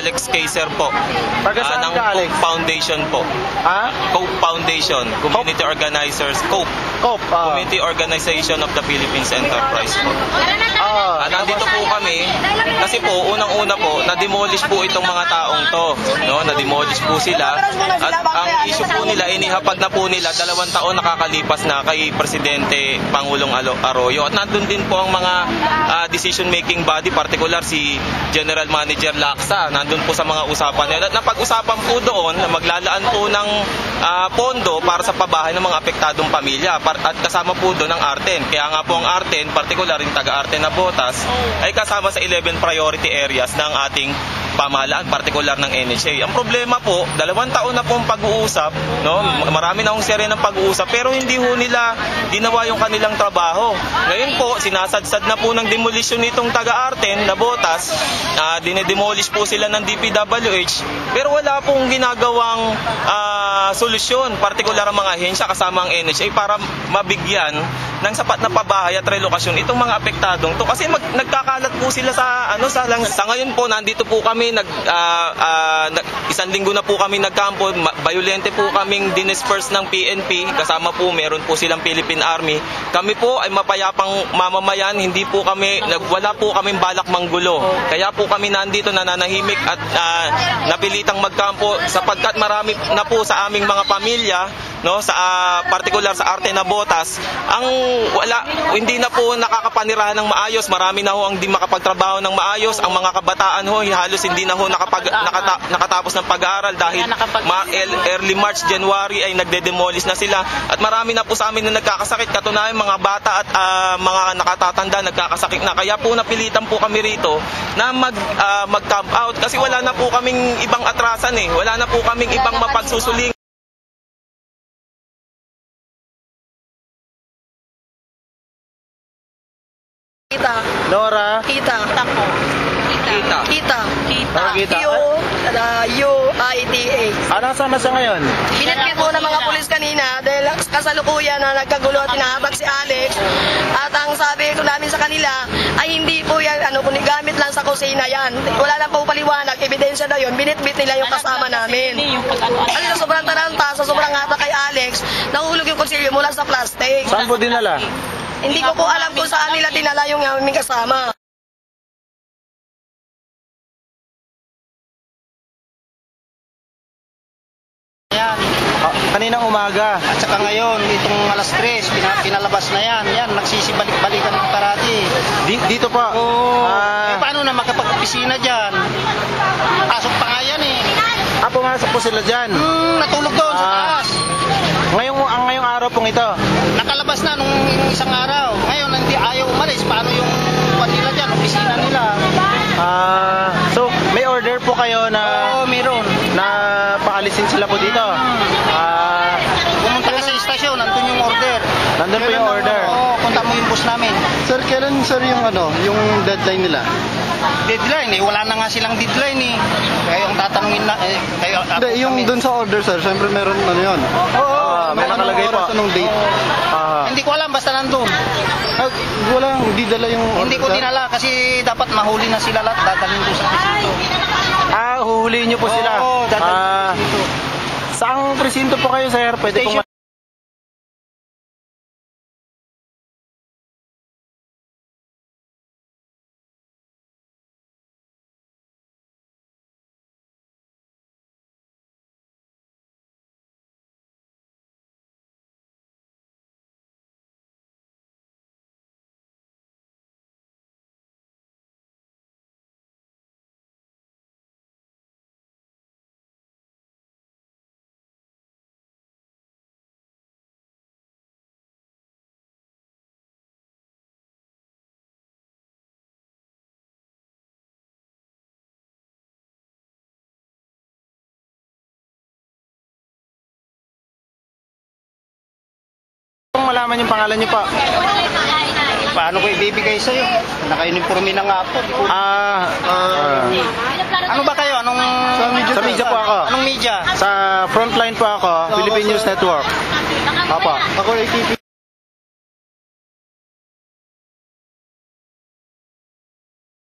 Alex Kaiser po. Taga saan Ng ka, Alex? Cope Foundation po. Ha? Cope Foundation, Community Organizers, Cope. Cope. Community Organization of the Philippines Enterprise po. Nandito po kami kasi po unang-una po na-demolish po itong mga taong to, no? Na-demolish po sila at ang issue po nila inihapag na po nila 2 taon nakakalipas na kay Presidente Pangulong Arroyo at nandun din po ang mga decision making body, particular si General Manager Laksa, nandun po sa mga usapan nila at napag-usapan po doon na maglalaan po ng pondo para sa pabahay ng mga apektadong pamilya at kasama po doon ang Arten. Kaya nga po ang Arten, particular yung taga-Arten na Botas, ay kasama sa 11 priority areas ng ating pamahalaan, partikular ng NHA. Ang problema po, 2 taon na pong pag-uusap, no? Marami na hong serye ng pag-uusap, pero hindi ho nila ginawa yung kanilang trabaho. Ngayon po, sinasadsad na po ng demolition nitong taga-Arten na Botas, dinedemolish po sila ng DPWH, pero wala pong ginagawang solusyon, partikular ang mga ahensya kasama ang NHA para mabigyan ng sapat na pabahay at relokasyon itong mga apektadong to kasi nagkakalat po sila sa ngayon po nandito po kami isang linggo na po kami nagkampo, violente po kaming dinisperse ng PNP, kasama po meron po silang Philippine Army. Kami po ay mapayapang mamamayan, wala po kaming balak manggulo. Kaya po kami nandito nananahimik at napilitang magkampo sapagkat marami na po sa aming mga pamilya, no, sa particular sa Arten na Botas, hindi na po nakakapanirahan ng maayos. Marami na ho ang di makapagtrabaho ng maayos. Ang mga kabataan ho halos hindi na ho nakatapos ng pag-aaral dahil early March, January ay nagde-demolish na sila. At marami na po sa amin na nagkakasakit. Katunayan mga bata at mga nakatatanda nagkakasakit na. Kaya po napilitan po kami rito na mag-camp out kasi wala na po kaming ibang atrasan eh. Wala na po kaming ibang mapagsusuling. Nora. Kita. UITA. Nasaan na siya ngayon? Binitbit po ng mga pulis kanina dahil kasalukuyan na nagkagulo at hinahabag si Alex. At ang sabi ko namin sa kanila ay hindi po yan, kung gamit lang sa kusina yan. Wala lang po paliwanag, ebidensya na yun. Binitbit nila yung kasama namin. Kasi sa sobrang taranta, sa sobrang hata kay Alex, nahulog yung konsilyo mula sa plastic. Saan po dinala? Hindi ko po alam kung saan nila dinala yung aming kasama. Yan. Kaninang umaga. At saka ngayon, itong alas 3, pinalabas na yan. Yan, nagsisibalik-balikan ng parati. Dito pa? Paano na makapag-opisina dyan? Pasok pa nga yan eh. Pumasok po sila dyan? Natulog doon sa taas. Ngayong araw pong ito? Nakalabas na nung isang araw. Ngayon, hindi ayaw umalis. Paano yung nila dyan, opisina nila? So, may order po kayo na... Oo, meron. Na paalisin sila po dito? Pumunta ka sa istasyon, nandun yung order. Nandun po yung order? Oo, punta mo yung bus namin. Sir, kailan sir yung deadline nila? Deadline eh, wala na nga silang deadline eh. Kaya yung tatanungin na Hindi, yung dun sa order sir, syempre meron yun. Oo, may nakalagay pa. Anong date? Hindi ko alam, basta nandun. Wala, hindi dala yung order. Hindi ko dinala kasi dapat mahuli na sila lahat, dadalhin ko sa presinto. Huhulihin nyo po sila? Oo, dadalhin ko sa presinto. Saang presinto po kayo sir? Pwede pong malaman yung pangalan nyo pa? Paano ko ibibigay sa'yo? Naka-uniforme na nga po. Ano ba kayo? Sa media po ako. Anong media? Sa Frontline po ako, Philippine News Network. Ako ATP